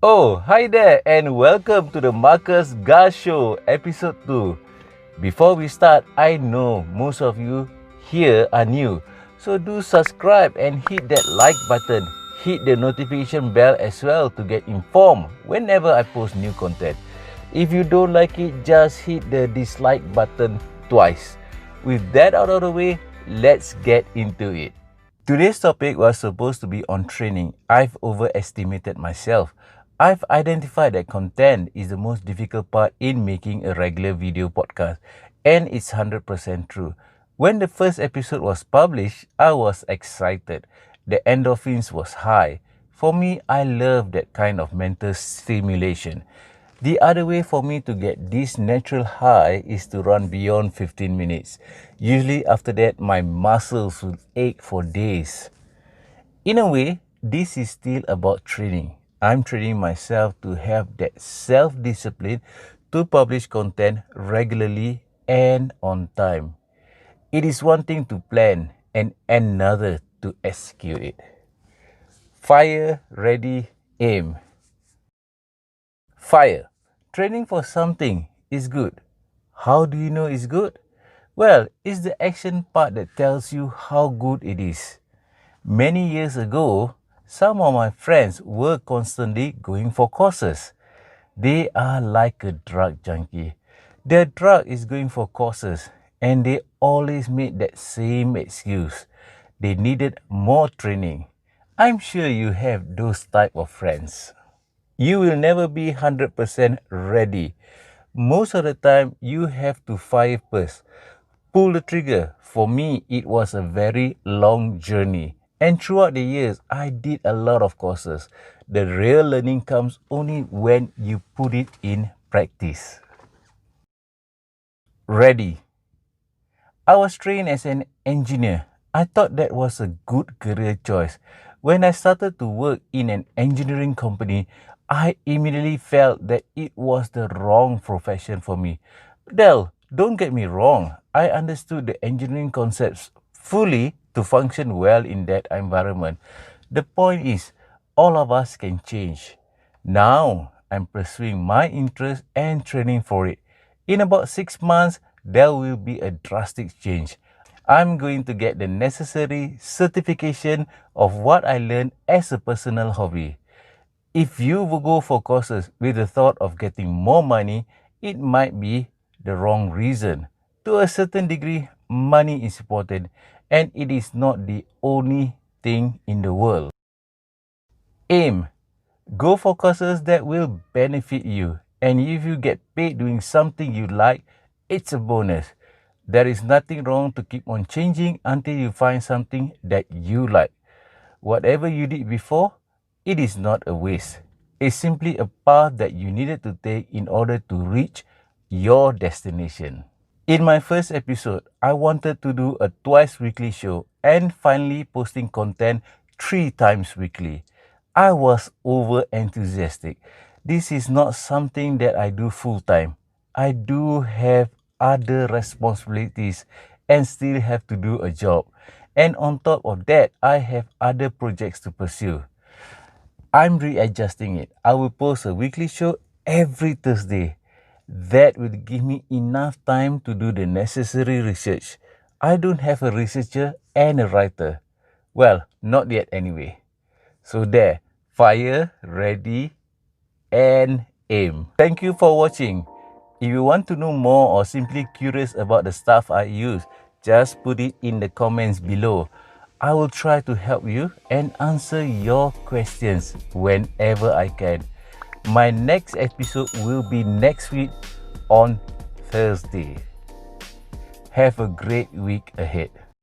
Oh, hi there and welcome to the Marcos Gza Show, episode 2. Before we start, I know most of you here are new, so do subscribe and hit that like button. Hit the notification bell as well to get informed whenever I post new content. If you don't like it, just hit the dislike button twice. With that out of the way, let's get into it. Today's topic was supposed to be on training. I've overestimated myself. I've identified that content is the most difficult part in making a regular video podcast, and it's 100% true. When the first episode was published, I was excited. The endorphins was high. For me, I love that kind of mental stimulation. The other way for me to get this natural high is to run beyond 15 minutes. Usually after that, my muscles will ache for days. In a way, this is still about training. I'm training myself to have that self-discipline to publish content regularly and on time. It is one thing to plan and another to execute it. Fire, ready, aim. Fire. Training for something is good. How do you know it's good? Well, it's the action part that tells you how good it is. Many years ago, some of my friends were constantly going for courses. They are like a drug junkie. Their drug is going for courses, and they always made that same excuse. They needed more training. I'm sure you have those type of friends. You will never be 100% ready. Most of the time, you have to fire first. Pull the trigger. For me, it was a very long journey. And throughout the years, I did a lot of courses. The real learning comes only when you put it in practice. Ready. I was trained as an engineer. I thought that was a good career choice. When I started to work in an engineering company, I immediately felt that it was the wrong profession for me. Well, don't get me wrong. I understood the engineering concepts fully to function well in that environment. The point is, all of us can change. Now, I'm pursuing my interest and training for it. In about 6 months, there will be a drastic change. I'm going to get the necessary certification of what I learned as a personal hobby. If you will go for courses with the thought of getting more money, it might be the wrong reason. To a certain degree, money is important, and it is not the only thing in the world. Aim. Go for courses that will benefit you, and if you get paid doing something you like, it's a bonus. There is nothing wrong to keep on changing until you find something that you like. Whatever you did before, it is not a waste. It's simply a path that you needed to take in order to reach your destination. In my first episode, I wanted to do a twice weekly show and finally posting content 3 times weekly. I was over enthusiastic. This is not something that I do full time. I do have other responsibilities and still have to do a job. And on top of that, I have other projects to pursue. I'm readjusting it. I will post a weekly show every Thursday. That will give me enough time to do the necessary research. I don't have a researcher and a writer. Well, not yet anyway. So there, fire, ready, and aim. Thank you for watching. If you want to know more or simply curious about the stuff I use, just put it in the comments below. I will try to help you and answer your questions whenever I can. My next episode will be next week on Thursday. Have a great week ahead.